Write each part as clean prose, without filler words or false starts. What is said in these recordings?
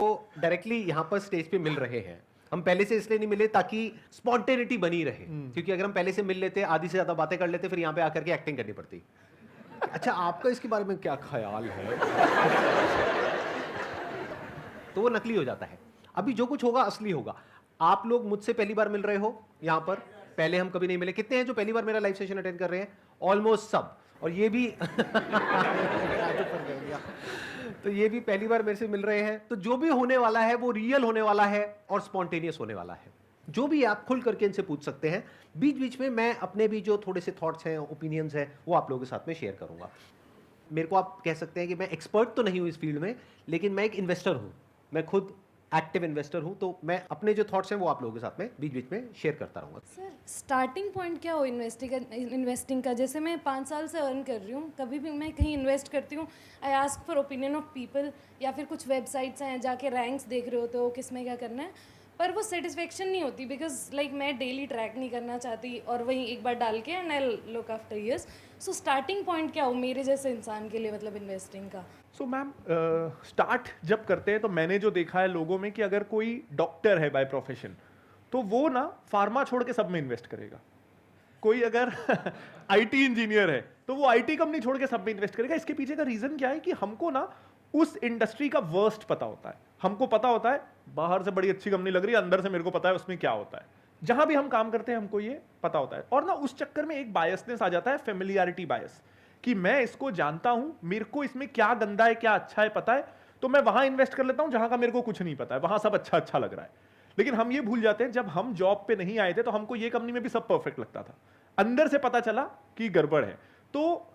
वो डायरेक्टली यहाँ पर स्टेज पे मिल रहे हैं। हम पहले से इसलिए नहीं मिले ताकि स्पॉन्टेनिटी बनी रहे, क्योंकि अगर हम पहले से मिल लेते, आधी से ज्यादा बातें कर लेते, फिर यहाँ पे आकर के एक्टिंग करनी पड़ती। अच्छा, आपका इसके बारे में क्या ख्याल है? तो वो नकली हो जाता है। अभी जो कुछ होगा असली होगा। आप लोग मुझसे पहली बार मिल रहे हो यहाँ पर, पहले हम कभी नहीं मिले। कितने हैं जो पहली बार मेरा लाइव सेशन अटेंड कर रहे हैं? ऑलमोस्ट सब। और ये भी तो ये भी पहली बार मेरे से मिल रहे हैं। तो जो भी होने वाला है वो रियल होने वाला है और स्पॉन्टेनियस होने वाला है। जो भी आप खुल करके इनसे पूछ सकते हैं। बीच बीच में मैं अपने भी जो थोड़े से थॉट्स हैं, ओपिनियंस हैं, वो आप लोगों के साथ में शेयर करूंगा। मेरे को आप कह सकते हैं कि मैं एक्सपर्ट तो नहीं हूं इस फील्ड में, लेकिन मैं एक इन्वेस्टर हूं। मैं खुद एक्टिव इन्वेस्टर हूं, तो मैं अपने जो थॉट्स हैं वो आप लोगों के साथ में बीच बीच में शेयर करता रहूंगा। सर, स्टार्टिंग पॉइंट क्या हो इन्वेस्टिंग का? जैसे मैं 5 साल से अर्न कर रही हूँ, कभी भी मैं कहीं इन्वेस्ट करती हूँ, I ask for opinion of people, या फिर कुछ वेबसाइट्स हैं जाके रैंक्स देख रहे होते हो किस में क्या करना है, पर वो सेटिस्फेक्शन नहीं होती, बिकॉज लाइक मैं डेली ट्रैक नहीं करना चाहती और वहीं एक बार डाल के and I look after years. So starting point क्या हो मेरे जैसे इंसान के लिए, मतलब इन्वेस्टिंग का? सो मैम, स्टार्ट जब करते हैं तो मैंने जो देखा है लोगों में कि अगर कोई डॉक्टर है बाय प्रोफेशन तो वो ना फार्मा छोड़ के सब में इन्वेस्ट करेगा। कोई अगर आईटी इंजीनियर है तो वो आईटी कंपनी छोड़ के सब में इन्वेस्ट करेगा। इसके पीछे का रीजन क्या है कि हमको ना उस इंडस्ट्री का वर्स्ट पता होता है। हमको पता होता है बाहर से बड़ी अच्छी कंपनी लग रही है, अंदर से मेरे को पता है उसमें क्या होता है। जहां भी हम काम करते हैं हमको ये पता होता है, और ना उस चक्कर में एक बायसनेस आ जाता है, फेमिलियरिटी बायस, कि मैं इसको जानता हूं, मेरे को इसमें क्या गंदा है क्या अच्छा है पता है, तो मैं वहां इन्वेस्ट कर लेता हूं जहां का मेरे को कुछ नहीं पता है, वहां सब अच्छा अच्छा लग रहा है। लेकिन हम ये भूल जाते हैं, जब हम जॉब पे नहीं आए थे तो हमको ये कंपनी में भी सब परफेक्ट लगता था, अंदर से पता चला कि गड़बड़ है। तो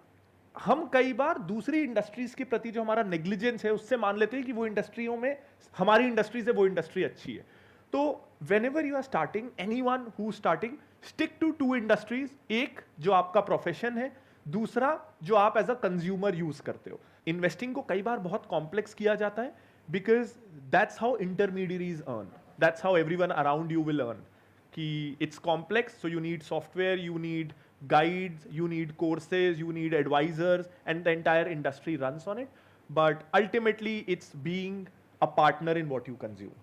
हम कई बार दूसरी इंडस्ट्रीज के प्रति जो हमारा नेग्लिजेंस है उससे मान लेते हैं कि वो इंडस्ट्रियों में हमारी इंडस्ट्री से वो इंडस्ट्री अच्छी है। तो whenever you are starting, anyone who starting, stick to 2 industries. एक जो आपका प्रोफेशन है, दूसरा जो आप एज अ कंज्यूमर यूज करते हो। इन्वेस्टिंग को कई बार बहुत कॉम्प्लेक्स किया जाता है, because that's how intermediaries earn, that's how everyone around you will earn. कि it's complex, so you need software, you need guides, you need courses, you need advisors, and the entire industry runs on it. But ultimately it's being a partner in what you consume.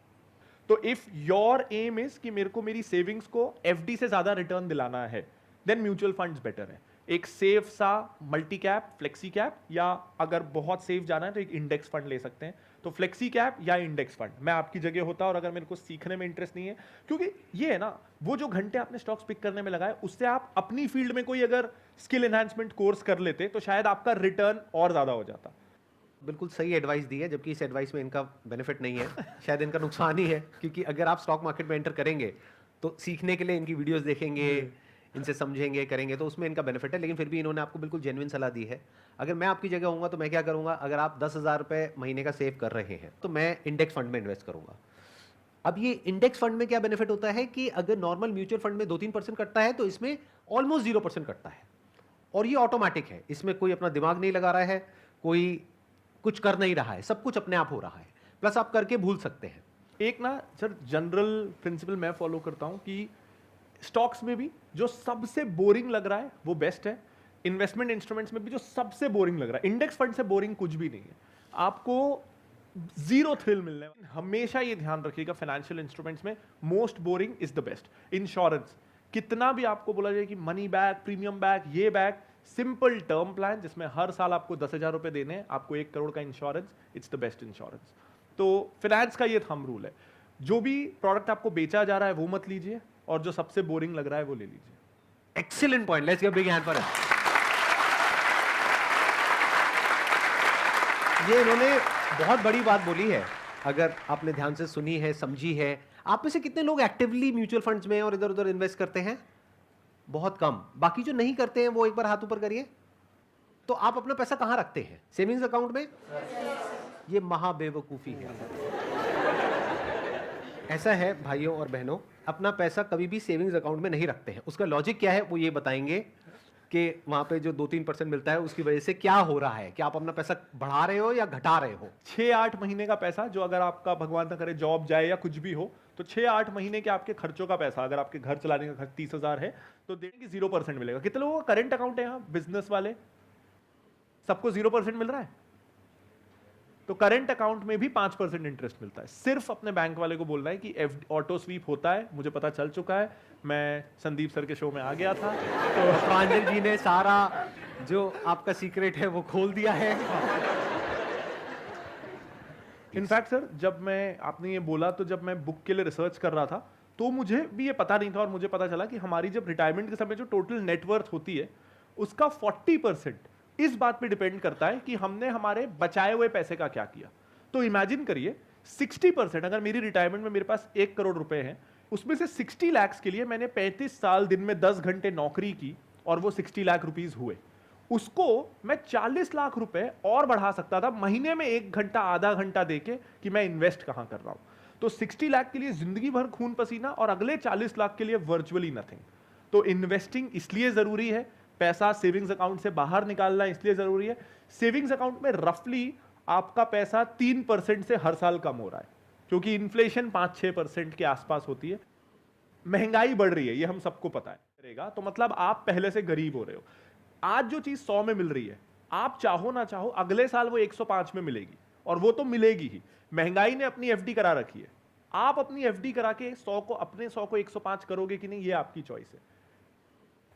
तो if your aim is कि मेरे को मेरी savings को FD से ज्यादा return दिलाना है, देन म्यूचुअल फंड्स बेटर है। एक सेफ सा मल्टी कैप, फ्लेक्सी कैप, या अगर बहुत सेफ जाना है तो एक इंडेक्स फंड ले सकते हैं। तो फ्लेक्सी कैप या इंडेक्स फंड, मैं आपकी जगह होता और अगर मेरे को सीखने में इंटरेस्ट नहीं है, क्योंकि ये है ना, वो जो घंटे आपने स्टॉक्स पिक करने में लगाए उससे आप अपनी फील्ड में कोई अगर स्किल एनहांसमेंट कोर्स कर लेते तो शायद आपका रिटर्न और ज्यादा हो जाता। बिल्कुल सही एडवाइस दी है, जबकि इस एडवाइस में इनका बेनिफिट नहीं है, शायद इनका नुकसान ही है। क्योंकि अगर आप स्टॉक मार्केट में एंटर करेंगे तो सीखने के लिए इनकी वीडियोस देखेंगे, इनसे समझेंगे, करेंगे, तो उसमें इनका बेनिफिट है। लेकिन फिर भी इन्होंने आपको बिल्कुल जेन्युइन सलाह दी है। अगर मैं आपकी जगह होऊंगा तो मैं क्या करूंगा, अगर आप 10,000 रुपये महीने का सेव कर रहे हैं तो मैं इंडेक्स फंड में इन्वेस्ट करूंगा। अब ये इंडेक्स फंड में क्या बेनिफिट होता है कि अगर नॉर्मल म्यूचुअल फंड में 2-3% कटता है तो इसमें ऑलमोस्ट 0% कटता है, और ये ऑटोमेटिक है। इसमें कोई अपना दिमाग नहीं लगा रहा है, कोई कुछ कर नहीं रहा है, सब कुछ अपने आप हो रहा है। प्लस आप करके भूल सकते हैं। एक ना सर जनरल प्रिंसिपल मैं फॉलो करता हूं कि स्टॉक्स में भी जो सबसे बोरिंग लग रहा है वो बेस्ट है, इन्वेस्टमेंट इंस्ट्रूमेंट्स में भी जो सबसे बोरिंग लग रहा है, इंडेक्स फंड से बोरिंग कुछ भी नहीं है, आपको जीरो थ्रिल मिलने वाला। हमेशा ये ध्यान रखिएगा, फाइनेंशियल इंस्ट्रूमेंट्स में most boring is the best. Insurance, कितना भी आपको बोला जाए कि मनी बैक, प्रीमियम बैक, ये बैक, सिंपल टर्म प्लान जिसमें हर साल आपको 10,000 रुपए देने हैं, आपको 1 करोड़ का insurance, it's the best insurance. तो फाइनेंस का ये थंब रूल है, जो भी प्रोडक्ट आपको बेचा जा रहा है वो मत लीजिए, और जो सबसे बोरिंग लग रहा है वो ले लीजिए। Excellent point, let's give a big hand for him. ये इन्होंने बहुत बड़ी बात बोली है, अगर आपने ध्यान से सुनी है, समझी है। आप में से कितने लोग एक्टिवली म्यूचुअल फंड्स में और इधर उधर इन्वेस्ट करते हैं? बहुत कम। बाकी जो नहीं करते हैं वो एक बार हाथ ऊपर करिए। तो आप अपना पैसा कहां रखते हैं? सेविंग्स अकाउंट में? ये महाबेवकूफी है। ऐसा है भाइयों और बहनों, अपना पैसा कभी भी सेविंग्स अकाउंट में नहीं रखते हैं। उसका लॉजिक क्या है वो ये बताएंगे कि वहां पे जो 2-3% मिलता है उसकी वजह से क्या हो रहा है, कि आप अपना पैसा बढ़ा रहे हो या घटा रहे हो। 6-8 महीने का पैसा, जो अगर आपका भगवान ना करे जॉब जाए या कुछ भी हो, तो 6-8 महीने के आपके खर्चों का पैसा, अगर आपके घर चलाने का खर्च 30,000 है तो देंगे 0% मिलेगा। कितने लोगों का करंट अकाउंट है यहाँ, बिजनेस वाले? सबको 0% मिल रहा है? तो करंट अकाउंट में भी 5% इंटरेस्ट मिलता है। सिर्फ अपने बैंक वाले को बोलना है कि ऑटो स्वीप होता है, मुझे पता चल चुका है, मैं संदीप सर के शो में आ गया था। तो प्रांजल जी ने सारा जो आपका सीक्रेट है वो खोल दिया है। इनफैक्ट सर, जब मैं आपने ये बोला तो जब मैं बुक के लिए रिसर्च कर रहा था तो मुझे भी ये पता नहीं था, और मुझे पता चला कि हमारी जब रिटायरमेंट के समय जो टोटल नेटवर्थ होती है उसका 40% इस बात पे डिपेंड करता है कि हमने हमारे बचाए हुए पैसे का क्या किया। तो इमेजिन करिए 60%, अगर मेरी रिटायरमेंट में मेरे पास 1 करोड़ रुपए हैं, उसमें से 60 लाख के लिए मैंने 35 साल दिन में 10 घंटे नौकरी की और वो 60 लाख रुपीस हुए, उसको मैं 40 लाख रुपए और बढ़ा सकता था महीने में 1 घंटा आधा घंटा देके कि मैं इन्वेस्ट कहां कर रहा हूं। तो 60 लाख के लिए जिंदगी भर खून पसीना और अगले 40 लाख के लिए वर्चुअली नथिंग। तो इन्वेस्टिंग इसलिए जरूरी है, पैसा सेविंग्स अकाउंट से बाहर निकालना इसलिए जरूरी है। सेविंग्स अकाउंट में रफली आपका पैसा 3% से हर साल कम हो रहा है, क्योंकि इन्फ्लेशन 5-6% के आसपास होती है। महंगाई बढ़ रही है, ये हम सबको पता है, तो मतलब आप पहले से गरीब हो रहे हो। आज जो चीज 100 में मिल रही है, आप चाहो ना चाहो अगले साल वो 105 में मिलेगी, और वो तो मिलेगी ही। महंगाई ने अपनी एफडी करा रखी है, आप अपनी एफडी करा के 100 को 105 करोगे कि नहीं, ये आपकी चॉइस है।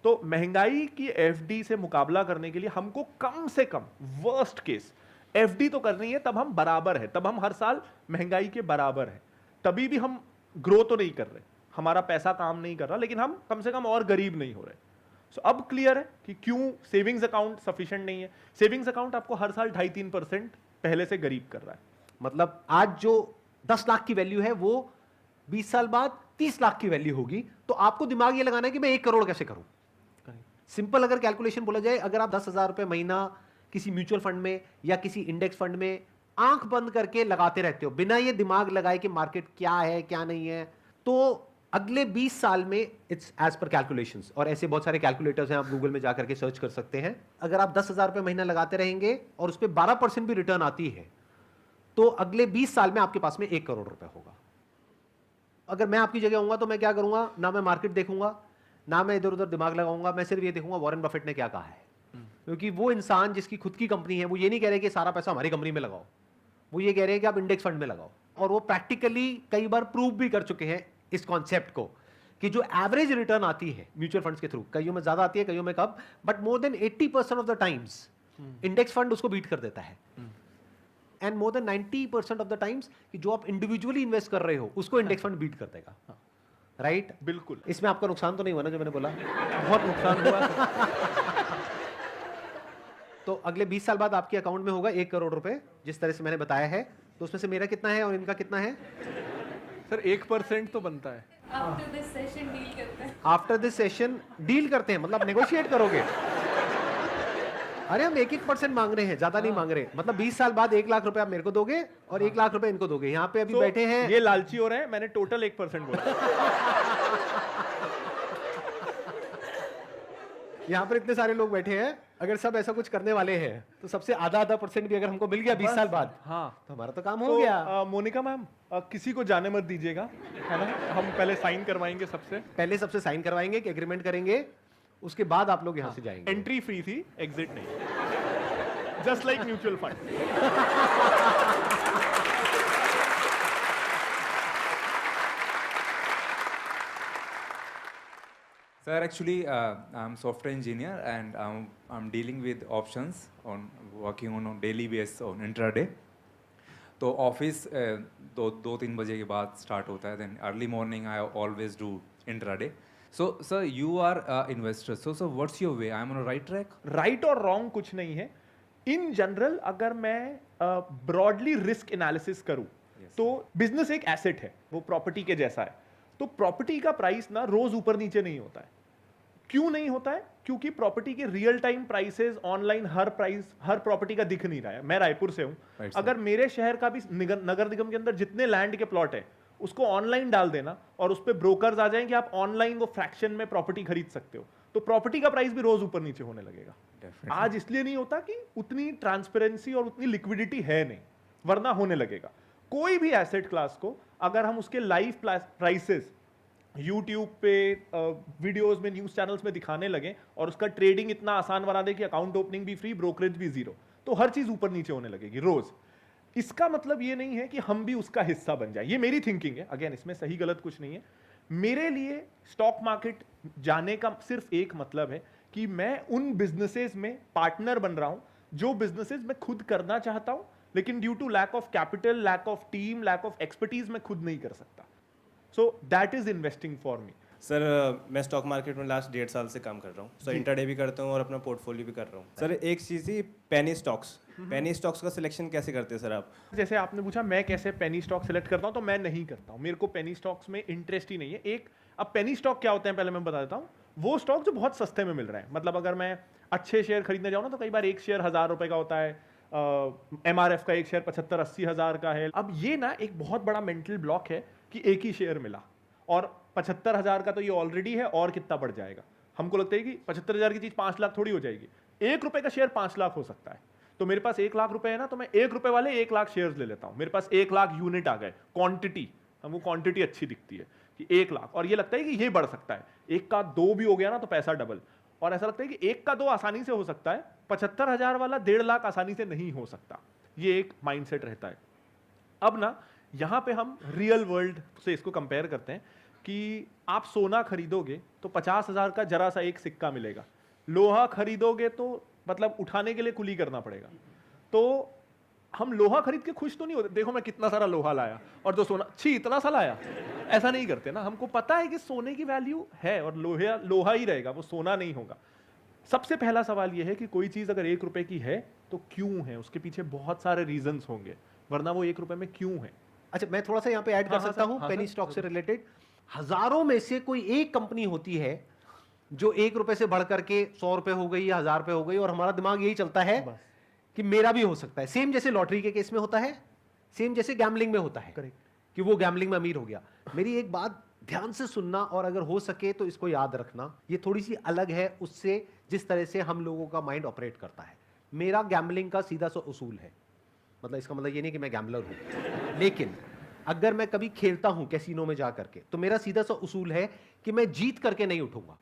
तो महंगाई की एफडी से मुकाबला करने के लिए हमको कम से कम वर्स्ट केस एफडी तो करनी है, तब हम बराबर है, तब हम हर साल महंगाई के बराबर है, तभी भी हम ग्रो तो नहीं कर रहे, हमारा पैसा काम नहीं कर रहा, लेकिन हम कम से कम और गरीब नहीं हो रहे। So, अब क्लियर है कि क्यों सेविंग्स अकाउंट सफिशिएंट नहीं है। सेविंग्स अकाउंट आपको हर साल 2.5-3% पहले से गरीब कर रहा है। मतलब आज जो 10 लाख की वैल्यू है वो 20 साल बाद 30 लाख की वैल्यू होगी। तो आपको दिमाग ये लगाना है कि मैं 1 करोड़ कैसे करूं। सिंपल अगर कैलकुलेशन बोला जाए, अगर आप 10,000 रुपए महीना किसी म्यूचुअल फंड में या किसी इंडेक्स फंड में आंख बंद करके लगाते रहते हो बिना ये दिमाग लगाए कि मार्केट क्या है क्या नहीं है, तो अगले 20 साल में इट्स एज पर कैलकुलेशंस, और ऐसे बहुत सारे कैलकुलेटर्स हैं, आप गूगल में जाकर के सर्च कर सकते हैं। अगर आप 10,000 रुपए महीना लगाते रहेंगे और उस पर 12% भी रिटर्न आती है, तो अगले 20 साल में आपके पास में 1 करोड़ रुपए होगा। अगर मैं आपकी जगह होऊंगा तो मैं क्या करूंगा, ना मैं मार्केट देखूंगा, ना मैं इधर उधर दिमाग लगाऊंगा, मैं सिर्फ ये देखूंगा वॉरेन बफेट ने क्या कहा है। क्योंकि वो इंसान जिसकी खुद की कंपनी है, वो ये नहीं कह रहे कि सारा पैसा हमारी कंपनी में लगाओ, वो ये कह रहे हैं कि आप इंडेक्स फंड में लगाओ। और वो प्रैक्टिकली कई बार प्रूव भी कर चुके हैं इस कॉन्सेप्ट को, कि जो एवरेज रिटर्न आती है म्यूचुअल फंड्स के थ्रू, कईयों में ज्यादा आती है, कईयों में कम, but more than 80% of the times index fund उसको बीट कर देता है। And more than 90% of the times कि जो आप इंडिविजुअली इन्वेस्ट कर रहे हो उसको इंडेक्स फंड बीट कर देगा। राइट? बिल्कुल। इसमें आपका नुकसान तो नहीं हुआ ना जो मैंने बोला? बहुत नुकसान हुआ। तो अगले 20 साल बाद आपके अकाउंट में होगा 1 करोड़ रुपए, जिस तरह से मैंने बताया है। तो उसमें से मेरा कितना है और इनका कितना है? सर 1% तो बनता है। आफ्टर दिस सेशन डील करते हैं। आफ्टर दिस सेशन डील करते हैं, मतलब नेगोशिएट करोगे? अरे हम 1% मांग रहे हैं, ज्यादा नहीं मांग रहे। मतलब 20 साल बाद 1 लाख रुपए आप मेरे को दोगे और 1 लाख रुपए इनको दोगे। यहाँ पे अभी बैठे हैं, ये लालची हो रहे हैं, मैंने टोटल 1% बोला। यहाँ पर इतने सारे लोग बैठे हैं, अगर सब ऐसा कुछ करने वाले हैं तो सबसे आधा परसेंट भी अगर हमको मिल गया 20 साल बाद, हाँ, तो हमारा तो काम हो गया। मोनिका मैम, किसी को जाने मत दीजिएगा, है ना, हम पहले साइन करवाएंगे सबसे। पहले सबसे साइन करवाएंगे कि एग्रीमेंट करेंगे, उसके बाद आप लोग यहाँ से जाएंगे। एंट्री फ्री थी, एग्जिट नहीं, just like mutual fund. Sir, actually, I'm software engineer and I'm dealing with options on working on a daily basis on intraday. तो ऑफिस दो तीन बजे के बाद स्टार्ट होता है, then early morning I always do intraday. So sir you are investor, so sir what's your way, I am on right track? Right और wrong कुछ नहीं है। इन जनरल अगर मैं ब्रॉडली रिस्क एनालिसिस करूं, तो बिजनेस एक एसेट है, वो प्रॉपर्टी के जैसा है। तो प्रॉपर्टी का प्राइस ना रोज ऊपर नीचे नहीं होता है। क्यों नहीं होता है? क्योंकि प्रॉपर्टी के रियल टाइम प्राइसेस ऑनलाइन हर प्रॉपर्टी का दिख नहीं रहा है। मैं रायपुर से हूं, अगर मेरे शहर का भी नगर निगम के अंदर जितने लैंड के प्लॉट है उसको ऑनलाइन डाल देना और उस पर ब्रोकर्स आ जाएंगे, आप ऑनलाइन वो फ्रैक्शन में प्रॉपर्टी खरीद सकते हो, तो प्रॉपर्टी का प्राइस भी रोज ऊपर नीचे होने लगेगा। आज इसलिए नहीं होता कि उतनी ट्रांसपेरेंसी और उतनी लिक्विडिटी है नहीं, वरना होने लगेगा। कोई भी एसेट क्लास को अगर हम उसके लाइव प्राइसेस YouTube पे वीडियोस में, न्यूज चैनल्स में दिखाने लगे और उसका ट्रेडिंग इतना आसान बना दे कि अकाउंट ओपनिंग भी फ्री, ब्रोकरेज भी जीरो, तो हर चीज ऊपर नीचे होने लगेगी रोज। इसका मतलब ये नहीं है कि हम भी उसका हिस्सा बन जाए। ये मेरी थिंकिंग है, अगेन इसमें सही गलत कुछ नहीं है। मेरे लिए स्टॉक मार्केट जाने का सिर्फ एक मतलब है कि मैं उन बिजनेसेस में पार्टनर बन रहा हूं जो बिजनेसेस मैं खुद करना चाहता हूं, लेकिन due to lack of capital, lack of team, lack of expertise मैं खुद नहीं कर सकता। So that is investing for me. Sir मैं स्टॉक मार्केट में लास्ट 1.5 साल से काम कर रहा हूँ सर। इंट्राडे भी करता हूँ और अपना पोर्टफोलियो भी कर रहा हूँ सर। एक चीज़ थी पेनी स्टॉक्स का सिलेक्शन कैसे करते हैं सर आप? जैसे आपने पूछा मैं कैसे पेनी स्टॉक सेलेक्ट करता हूं, तो मैं नहीं करता हूं। मेरे को पेनी स्टॉक्स में इंटरेस्ट ही नहीं है। अब पेनी स्टॉक क्या होते हैं पहले मैं बता देता हूं। वो स्टॉक जो बहुत सस्ते में मिल रहे हैं, मतलब अगर मैं अच्छे शेयर खरीदने जाऊं ना तो कई बार एक शेयर 1000 रुपए का होता है। MRF का एक शेयर 75-80 हज़ार का है। अब ये ना एक बहुत बड़ा मेंटल ब्लॉक है कि एक ही शेयर मिला और 75,000 का तो ये ऑलरेडी है और कितना बढ़ जाएगा। हमको लगता है कि 75,000 की चीज 5 लाख थोड़ी हो जाएगी। 1 रुपए का शेयर 5 लाख हो सकता है। तो मेरे पास 1 लाख रुपए है ना, तो मैं 1 रुपए वाले 1 लाख शेयर्स ले लेता हूं। मेरे पास 1 लाख यूनिट आ गए। क्वांटिटी, हमको क्वांटिटी अच्छी दिखती है कि 1 लाख, और ये लगता है कि ये बढ़ सकता है। 1 का 2 भी हो गया ना तो पैसा डबल। और ऐसा लगता है कि 1 का 2 आसानी से हो सकता है, 75,000 वाला 1.5 लाख आसानी से नहीं हो सकता। ये एक माइंडसेट रहता है। अब ना यहां पे हम रियल वर्ल्ड से इसको कंपेयर करते हैं कि आप सोना खरीदोगे तो 50,000 का जरा सा एक सिक्का मिलेगा। लोहा खरीदोगे तो मतलब उठाने के लिए कुली करना पड़ेगा। तो हम लोहा खरीद के खुश तो नहीं होते, देखो मैं कितना सारा लोहा लाया, और जो सोना छी इतना सा लाया, ऐसा नहीं करते ना। हमको पता है कि सोने की वैल्यू है और लोहा ही रहेगा, वो सोना नहीं होगा। सबसे पहला सवाल यह है कि कोई चीज अगर 1 रुपए की है तो क्यों है? उसके पीछे बहुत सारे रीजंस होंगे, वरना वो 1 रुपए में क्यों है। अच्छा, मैं थोड़ा सा यहाँ पे ऐड कर सकता हूँ पेनी स्टॉक से रिलेटेड। हजारों में से कोई एक कंपनी होती है जो 1 रुपए से बढ़ करके 100 रुपए हो गई या 1000 रुपए हो गई, और हमारा दिमाग यही चलता है कि मेरा भी हो सकता है। सेम जैसे लॉटरी के केस में होता है, सेम जैसे गैम्बलिंग में होता है कि वो गैम्बलिंग में अमीर हो गया। मेरी एक बात ध्यान से सुनना, और अगर हो सके तो इसको याद रखना। ये थोड़ी सी अलग है उससे जिस तरह से हम लोगों का माइंड ऑपरेट करता है। मेरा गैम्बलिंग का सीधा सा उसूल है, मतलब इसका मतलब ये नहीं कि मैं गैम्बलर हूं, लेकिन अगर मैं कभी खेलता हूं कैसीनो में जा करके तो मेरा सीधा सा उसूल है कि मैं जीत करके नहीं उठूंगा,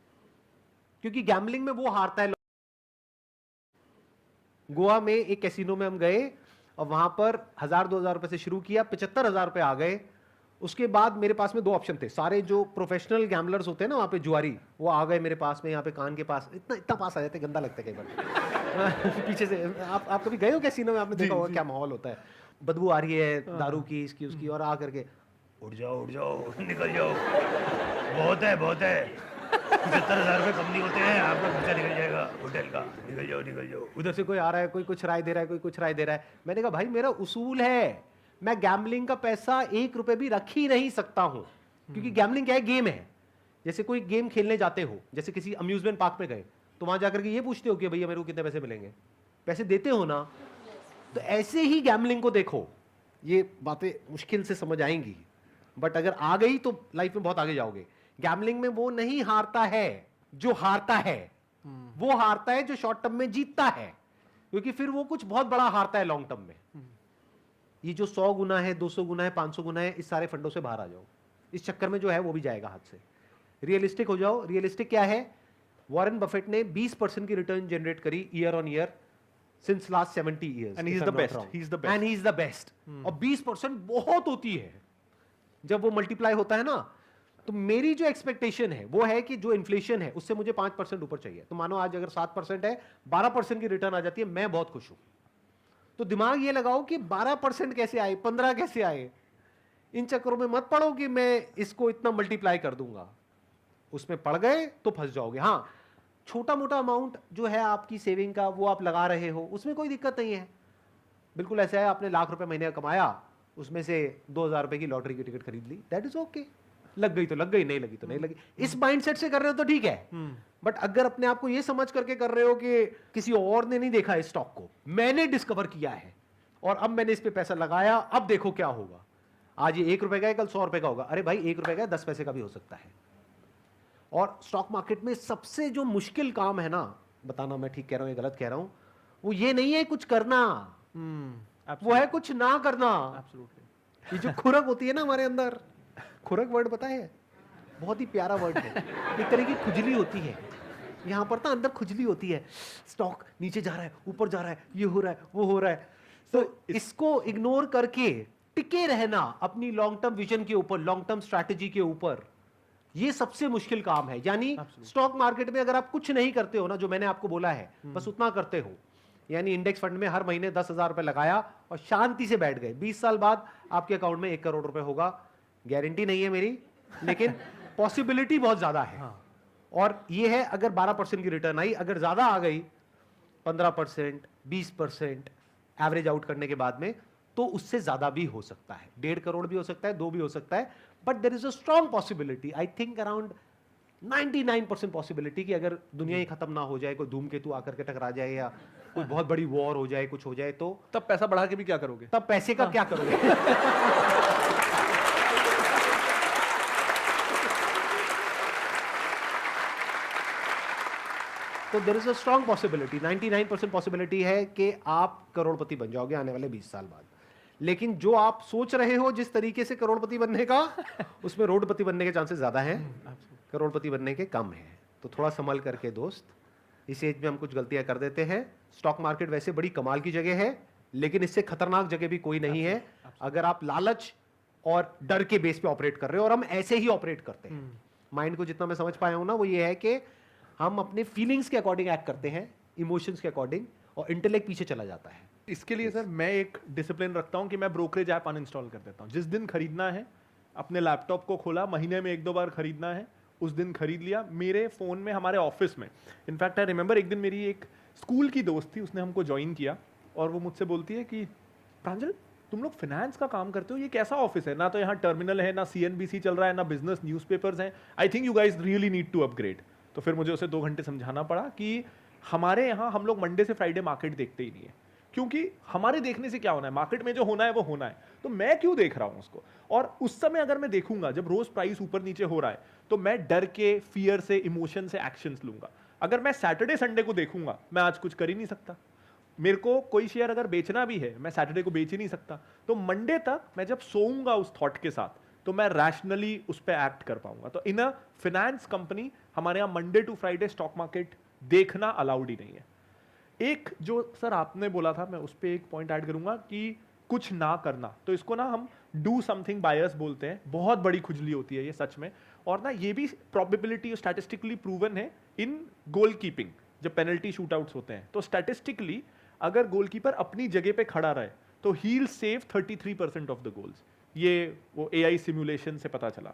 क्योंकि गैम्बलिंग में वो हारता है। गोवा में एक कैसीनो में हम गए और वहां पर 1000-2000 रुपए से शुरू किया, 75,000 रुपए आ गए। उसके बाद मेरे पास में 2 ऑप्शन थे। सारे जो प्रोफेशनल गैम्बलर्स होते हैं ना वहां पे, जुआरी, वो आ गए मेरे पास में, यहाँ पे कान के पास, इतना इतना पास आ जाते, गंदा लगता है कई बार पीछे से। आप कभी गए हो कैसीनो में? आपने देखा होगा क्या माहौल होता है, बदबू आ रही है दारू की, इसकी उसकी, और आ करके उठ जाओ निकल जाओ, बहुत है 75,000 रुपये कम नहीं होते हैं, आपका खर्चा निकल जाएगा होटल का, निकल जाओ। उधर से कोई आ रहा है, कोई कुछ राय दे रहा है, कोई कुछ राय दे रहा है। मैंने कहा भाई मेरा उसूल है, मैं गैम्बलिंग का पैसा 1 रुपए भी रख ही नहीं सकता हूं, क्योंकि गैम्बलिंग क्या है? गेम है। जैसे कोई गेम खेलने जाते हो, जैसे किसी अम्यूजमेंट पार्क में गए तो वहां जाकर के ये पूछते हो कि भैया मेरे को कितने पैसे मिलेंगे, पैसे देते हो ना। तो ऐसे ही गैम्बलिंग को देखो। ये बातें मुश्किल से समझ आएंगी, बट अगर आ गई तो लाइफ में बहुत आगे जाओगे। गैम्बलिंग में वो नहीं हारता है जो हारता है, वो हारता है जो शॉर्ट टर्म में जीतता है, क्योंकि फिर वो कुछ बहुत बड़ा हारता है लॉन्ग टर्म में। ये जो 100 गुना है, 200 गुना है, 500 गुना है, इस सारे फंडों से बाहर आ जाओ। इस चक्कर में जो है वो भी जाएगा हाथ से। रियलिस्टिक हो जाओ। रियलिस्टिक क्या है? वॉरेन बफेट ने 20% की रिटर्न जनरेट करी year on year since last 70 years, And he is the best. He is the best. And he is the best. और 20% बहुत होती है जब वो मल्टीप्लाई होता है ना। तो मेरी जो एक्सपेक्टेशन है वो है कि जो इन्फ्लेशन है उससे मुझे 5% ऊपर चाहिए। तो मानो आज अगर 7% है, 12% की रिटर्न आ जाती है, मैं बहुत खुश हूं। तो दिमाग ये लगाओ कि 12% कैसे आए, 15 कैसे आए। इन चक्करों में मत पड़ो कि मैं इसको इतना मल्टीप्लाई कर दूंगा, उसमें पड़ गए तो फंस जाओगे। हाँ, छोटा मोटा अमाउंट जो है आपकी सेविंग का वो आप लगा रहे हो, उसमें कोई दिक्कत नहीं है। बिल्कुल ऐसा है, आपने लाख रुपए महीने का कमाया, उसमें से 2,000 रुपए की लॉटरी की टिकट खरीद ली, दैट इज ओके। लग गई तो लग गई, नहीं लगी तो नहीं लगी। इस माइंडसेट से कर रहे हो तो ठीक है। बट अगर अपने आप को ये समझ करके कर रहे हो कि किसी और ने नहीं देखा इस स्टॉक को, मैंने डिस्कवर किया है और अब मैंने इस पे पैसा लगाया, अब देखो क्या होगा, आज ये 1 रुपए का है, कल 100 रुपए का होगा। अरे भाई 1 रुपए का 10 पैसे का भी हो सकता है। और स्टॉक मार्केट में सबसे जो मुश्किल काम है ना, बताना मैं ठीक कह रहा हूं या गलत कह रहा हूं, वो ये नहीं है कुछ करना, वो है कुछ ना करना। ये जो खुरक होती है ना हमारे अंदर, खुरक वर्ड पता है, बहुत ही प्यारा वर्ड है। एक तरह की खुजली होती है यहाँ पर, तो अंदर खुजली होती है। स्टॉक नीचे जा रहा है, ऊपर जा रहा है, ये हो रहा है, वो हो रहा है, तो इसको इग्नोर करके टिके रहना अपनी लॉन्ग टर्म विजन के ऊपर, लॉन्ग टर्म स्ट्रैटेजी के ऊपर, ये सबसे मुश्किल काम है। यानी स्टॉक मार्केट में अगर आप कुछ नहीं करते हो ना, जो मैंने आपको बोला है, बस उतना करते हो, यानी इंडेक्स फंड में हर महीने 10,000 रुपए लगाया और शांति से बैठ गए, 20 साल बाद आपके अकाउंट में 1 करोड़ रुपए होगा। गारंटी नहीं है मेरी, लेकिन पॉसिबिलिटी बहुत ज्यादा है। और ये है अगर 12% की रिटर्न आई, अगर ज्यादा आ गई 15%, 20% एवरेज आउट करने के बाद में, तो उससे ज्यादा भी हो सकता है, 1.5 करोड़ भी हो सकता है, 2 भी हो सकता है, but there is a strong possibility, I think around 99% possibility कि अगर दुनिया ही खत्म ना हो जाए, कोई धूमकेतु आकर के टकरा जाए या कोई बहुत बड़ी वॉर हो जाए, कुछ हो जाए, तो तब पैसा बढ़ा के भी क्या करोगे? तब पैसे का क्या करोगे? तो there is a strong possibility, 99% possibility है कि आप करोड़पति बन जाओगे आने वाले 20 साल बाद। लेकिन जो आप सोच रहे हो जिस तरीके से करोड़पति बनने का, उसमें रोडपति बनने के चांसेस ज्यादा हैं, करोड़पति बनने के कम हैं। तो थोड़ा संभल करके दोस्त, इस एज में हम कुछ गलतियां कर देते हैं। स्टॉक मार्केट वैसे बड़ी कमाल की जगह है, लेकिन इससे खतरनाक जगह भी कोई नहीं है अगर आप लालच और डर के बेस पे ऑपरेट कर रहे हो। और हम ऐसे ही ऑपरेट करते हैं। माइंड को जितना मैं समझ पाया हूं ना, वो ये है कि हम अपने फीलिंग्स के अकॉर्डिंग एक्ट करते हैं, इमोशंस के अकॉर्डिंग, और इंटेलेक्ट पीछे चला जाता है। इसके लिए सर मैं एक डिसिप्लिन रखता हूं कि मैं ब्रोकरेज ऐप अनइंस्टॉल कर देता हूं। जिस दिन खरीदना है, अपने लैपटॉप को खोला, महीने में 1-2 बार खरीदना है, उस दिन खरीद लिया। मेरे फोन में, हमारे ऑफिस में, इनफैक्ट आई रिमेंबर एक दिन मेरी एक स्कूल की दोस्त थी, उसने हमको ज्वाइन किया और वो मुझसे बोलती है कि प्रांजल, तुम लोग फाइनेंस का काम करते हो, ये कैसा ऑफिस है? ना तो यहाँ टर्मिनल है, ना CNBC चल रहा है, ना बिजनेस न्यूज़पेपर्स हैं। I think you guys really need to upgrade. तो फिर मुझे उसे 2 घंटे समझाना पड़ा कि हमारे यहाँ हम लोग मंडे से फ्राइडे मार्केट देखते ही नहीं है, क्योंकि हमारे देखने से क्या होना है, मार्केट में जो होना है वो होना है, तो मैं क्यों देख रहा हूं उसको। और उस समय अगर मैं देखूंगा जब रोज प्राइस ऊपर नीचे हो रहा है, तो मैं डर के, फियर से, इमोशन से एक्शंस लूंगा। अगर मैं सैटरडे संडे को देखूंगा, मैं आज कुछ कर ही नहीं सकता। मेरे को कोई शेयर अगर बेचना भी है, मैं सैटरडे को बेच ही नहीं सकता। तो मंडे तक मैं जब सोऊंगा उस थॉट के साथ, तो मैं रैशनली उस पर एक्ट कर पाऊंगा। तो इन अ फाइनेंस कंपनी हमारे यहाँ Monday to Friday stock market देखना अलाउड ही नहीं है। एक जो सर आपने बोला था, मैं उस पर एक पॉइंट ऐड करूंगा कि कुछ ना करना, तो इसको ना हम डू समथिंग बायस बोलते हैं। बहुत बड़ी खुजली होती है ये सच में। और ना ये भी प्रोबेबिलिटी स्टैटिस्टिकली प्रूवन है इन गोल कीपिंग, जब पेनल्टी शूटआउट्स होते हैं, तो स्टैटिस्टिकली अगर गोलकीपर अपनी जगह पे खड़ा रहे तो he will save 33% of the goals. ये वो AI सिमुलेशन से पता चला।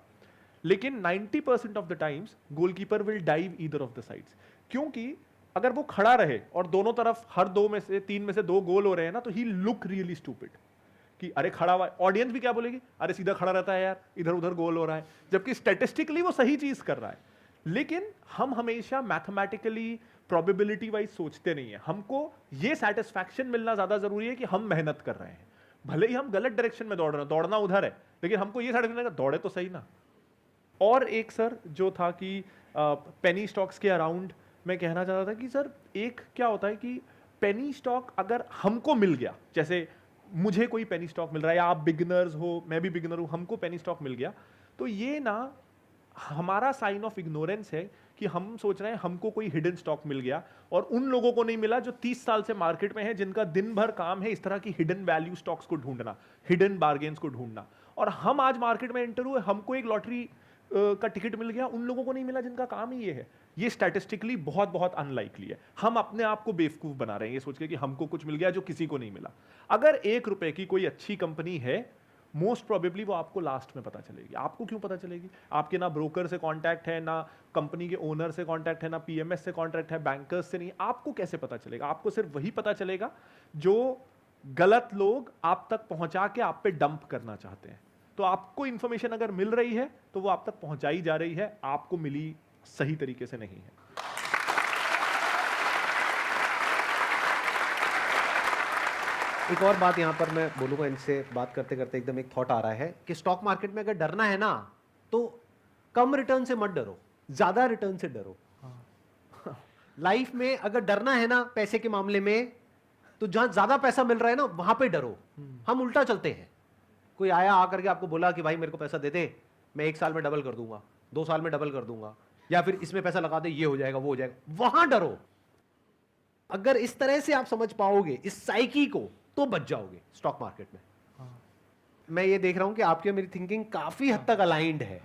लेकिन 90% of the times goalkeeper will dive either of the sides, क्योंकि अगर वो खड़ा रहे और दोनों तरफ हर 2 में से 3 में से 2 गोल हो रहे हैं ना, तो ही लुक रियली स्टूपिड कि अरे खड़ा हुआ है। ऑडियंस भी क्या बोलेगी, अरे सीधा खड़ा रहता है यार, इधर उधर गोल हो रहा है, जबकि स्टैटिस्टिकली वो सही चीज कर रहा है। लेकिन हम हमेशा मैथमेटिकली प्रोबेबिलिटी वाइज सोचते नहीं है। हमको ये सेटिस्फैक्शन मिलना ज्यादा जरूरी है कि हम मेहनत कर रहे हैं, भले ही हम गलत डायरेक्शन में दौड़ रहे हैं, दौड़ना उधर है, लेकिन हमको ये सेटिस्फैक्शन दौड़े तो सही ना। और एक सर जो था कि पेनी स्टॉक्स के अराउंड मैं कहना चाहता था कि सर एक क्या होता है कि पेनी स्टॉक अगर हमको मिल गया, जैसे मुझे कोई पेनी स्टॉक मिल रहा है, या आप बिगिनर्स हो, मैं भी बिगिनर हूं, हमको पेनी स्टॉक मिल गया, तो ये ना हमारा साइन ऑफ इग्नोरेंस है कि हम सोच रहे हैं हमको कोई हिडन स्टॉक मिल गया और उन लोगों को नहीं मिला जो 30 साल से मार्केट में है, जिनका दिन भर काम है इस तरह की हिडन वैल्यू स्टॉक्स को ढूंढना, हिडन बार्गेन्स को ढूंढना। और हम आज मार्केट में एंटर हुए, हमको एक लॉटरी का टिकट मिल गया, उन लोगों को नहीं मिला जिनका काम ही ये है। ये स्टैटिस्टिकली बहुत बहुत अनलाइकली है। हम अपने आप को बेवकूफ बना रहे हैं ये सोच के कि हमको कुछ मिल गया जो किसी को नहीं मिला। अगर 1 रुपए की कोई अच्छी कंपनी है, मोस्ट प्रोबेबली वो आपको लास्ट में पता चलेगी। आपको क्यों पता चलेगी? आपके ना ब्रोकर से कांटेक्ट है, ना कंपनी के ओनर से कांटेक्ट है, ना PMS से कांटेक्ट है, बैंकर्स से नहीं। आपको कैसे पता चलेगा? आपको सिर्फ वही पता चलेगा जो गलत लोग आप तक पहुंचा के आप पे डंप करना चाहते हैं। तो आपको इंफॉर्मेशन अगर मिल रही है तो वो आप तक पहुंचाई जा रही है, आपको मिली सही तरीके से नहीं है। एक और बात यहाँ पर मैं बोलूँगा, इनसे बात करते करते एकदम एक थॉट आ रहा है कि स्टॉक मार्केट में अगर डरना है ना, तो कम रिटर्न से मत डरो, ज्यादा रिटर्न से डरो। लाइफ में अगर डरना है ना पैसे के मामले में, तो जहां ज्यादा पैसा मिल रहा है ना वहां पे डरो। हम उल्टा चलते हैं। कोई आया आकर के आपको बोला कि भाई मेरे को पैसा दे दे, मैं 1 साल में डबल कर दूंगा, 2 साल में डबल कर दूंगा, या फिर इसमें पैसा लगा दे, ये हो जाएगा, वो हो जाएगा, वहां डरो। अगर इस तरह से आप समझ पाओगे इस साइकी को तो बच जाओगे स्टॉक मार्केट में। मैं ये देख रहा हूं कि आपकी और मेरी थिंकिंग काफी हद तक अलाइंड है।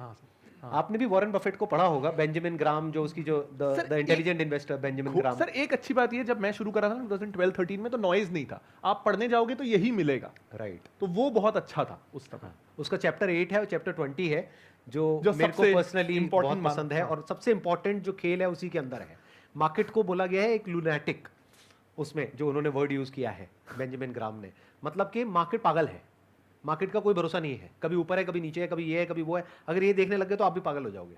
आपने भी वॉरेन बफेट को पढ़ा होगा, बेंजामिन ग्राम, जो उसकी जो the intelligent investor Benjamin gram. Sir एक अच्छी बात ये, जब मैं शुरू करा था 2012-13 में, तो नॉइज नहीं था। आप पढ़ने जाओगे तो यही मिलेगा, राइट। तो वो बहुत अच्छा था उस समय। उसका चैप्टर 8 है और चैप्टर 20 है, जो मेरे को सबसे पर्सनली बहुत important पसंद है, और सबसे इंपॉर्टेंट जो खेल है उसी के अंदर है। मार्केट को बोला गया है एक लूनेटिक, उसमें जो उन्होंने वर्ड यूज किया है बेंजामिन ग्राम ने, मतलब कि मार्केट पागल है, मार्केट का कोई भरोसा नहीं है, कभी ऊपर है कभी नीचे है, कभी ये है कभी वो है। अगर ये देखने लग गए तो आप भी पागल हो जाओगे।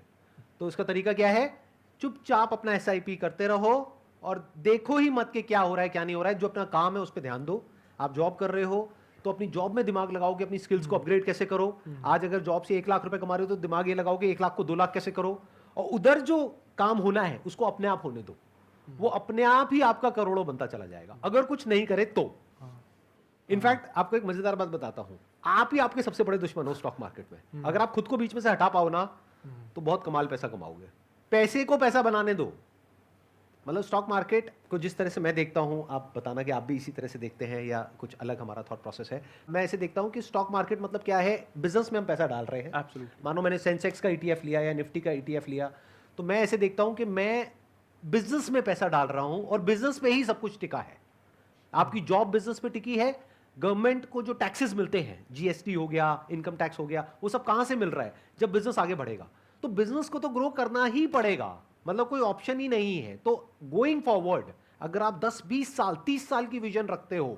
तो इसका तरीका क्या है, चुपचाप अपना SIP करते रहो और देखो ही मत कि क्या हो रहा है क्या नहीं हो रहा है। जो अपना काम है उस पर ध्यान दो। आप जॉब कर रहे हो तो अपनी जॉब में दिमाग लगाओ कि अपनी स्किल्स को अपग्रेड कैसे करो। आज अगर जॉब से 1 लाख रुपए कमा रहे हो तो दिमाग ये लगाओ कि 1 लाख को 2 लाख कैसे करो, और उधर जो काम होना है उसको अपने आप होने दो। वो अपने आप ही आपका करोड़ों बनता चला जाएगा, अगर कुछ नहीं करे तो। इनफैक्ट आपको एक मजेदार बात बताता हूं, आप ही आपके सबसे बड़े दुश्मन हो स्टॉक मार्केट में। अगर आप खुद को बीच में से हटा पाओ ना तो बहुत कमाल पैसा कमाओगे। पैसे को पैसा बनाने दो। मतलब स्टॉक मार्केट को जिस तरह से मैं देखता हूं, आप बताना कि आप भी इसी तरह से देखते हैं या कुछ अलग हमारा थॉट प्रोसेस है। मैं ऐसे देखता हूं कि स्टॉक मार्केट मतलब क्या है, बिजनेस में हम पैसा डाल रहे हैं। Absolutely. मानो मैंने सेंसेक्स का ETF लिया या निफ्टी का ETF लिया, तो मैं ऐसे देखता हूं कि मैं बिजनेस में पैसा डाल रहा हूं और बिजनेस में ही सब कुछ टिका है। आपकी जॉब बिजनेस पे टिकी है। गवर्नमेंट को जो टैक्सेस मिलते हैं, GST हो गया, इनकम टैक्स हो गया, वो सब कहां से मिल रहा है, जब बिजनेस आगे बढ़ेगा। तो बिजनेस को तो ग्रो करना ही पड़ेगा, मतलब कोई ऑप्शन ही नहीं है। तो गोइंग फॉरवर्ड अगर आप 10 20 साल 30 साल की विजन रखते हो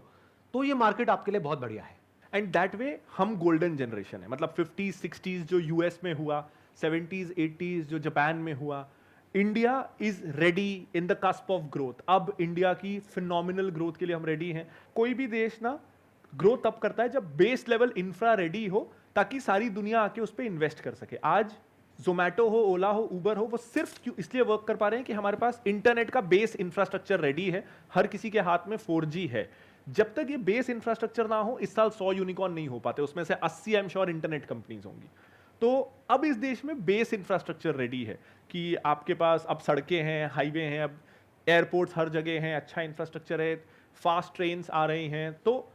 तो ये मार्केट आपके लिए बहुत बढ़िया है। एंड दैट वे हम गोल्डन जनरेशन है। मतलब 50s 60s जो US में हुआ, 70s 80s जो जापान में हुआ, India is ready in the cusp of growth. अब इंडिया की फिनोमिनल ग्रोथ के लिए हम रेडी हैं। कोई भी देश ना ग्रो तब करता है जब बेस लेवल इंफ्रा रेडी हो, ताकि सारी दुनिया आके उस पर इन्वेस्ट कर सके। आज जोमैटो हो, ओला हो, उबर हो, वो सिर्फ क्यों इसलिए वर्क कर पा रहे हैं कि हमारे पास इंटरनेट का बेस इंफ्रास्ट्रक्चर रेडी है, हर किसी के हाथ में 4G है। जब तक ये बेस इंफ्रास्ट्रक्चर ना हो, इस साल 100 यूनिकॉर्न नहीं हो पाते, उसमें से 80 I am sure internet companies होंगी। तो अब इस देश में बेस इंफ्रास्ट्रक्चर रेडी है कि आपके पास अब सड़कें हैं, हाईवे हैं, अब एयरपोर्ट्स हर जगह हैं, अच्छा इंफ्रास्ट्रक्चर है, फास्ट ट्रेन्स आ रही हैं। तो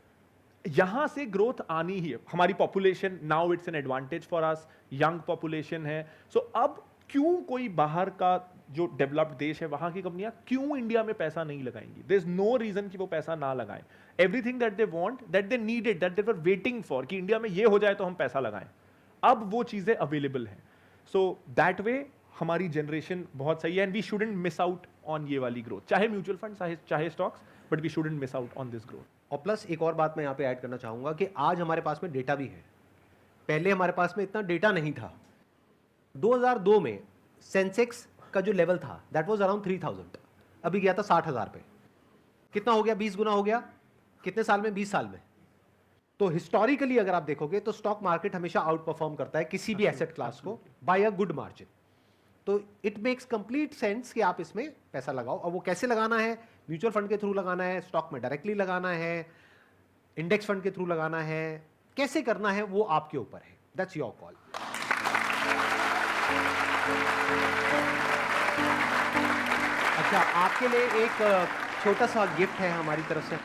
यहां से ग्रोथ आनी ही है। हमारी population now it's an advantage for us, young population है। सो अब क्यों कोई बाहर का जो डेवलप्ड देश है वहां की कंपनियां क्यों इंडिया में पैसा नहीं लगाएंगी? देयर इज नो रीजन कि वो पैसा ना लगाएं। Everything that they want, that they needed, that they were waiting for कि इंडिया में ये हो जाए तो हम पैसा लगाएं, अब वो चीजें अवेलेबल हैं। सो दैट वे हमारी जनरेशन बहुत सही है and we shouldn't miss out on ये वाली ग्रोथ, चाहे म्यूचुअल फंड चाहे stocks, but we shouldn't miss out on this growth. और प्लस एक और बात मैं यहाँ पे ऐड करना चाहूँगा कि आज हमारे पास में डेटा भी है। पहले हमारे पास में इतना डेटा नहीं था। 2002 में सेंसेक्स का जो लेवल था दैट वाज अराउंड 3000, अभी गया था 60,000 पे। कितना हो गया? 20 गुना हो गया। कितने साल में? 20 साल में। तो हिस्टोरिकली अगर आप देखोगे तो स्टॉक मार्केट हमेशा आउट परफॉर्म करता है किसी भी एसेट क्लास को बाय अ गुड मार्जिन। तो इट मेक्स कंप्लीट सेंस कि आप इसमें पैसा लगाओ। और वो कैसे लगाना है? म्यूचुअल फंड के थ्रू लगाना है, स्टॉक में डायरेक्टली लगाना है, इंडेक्स फंड के थ्रू लगाना है, कैसे करना है वो आपके ऊपर है। That's your call. अच्छा, आपके लिए एक छोटा सा गिफ्ट है हमारी तरफ से।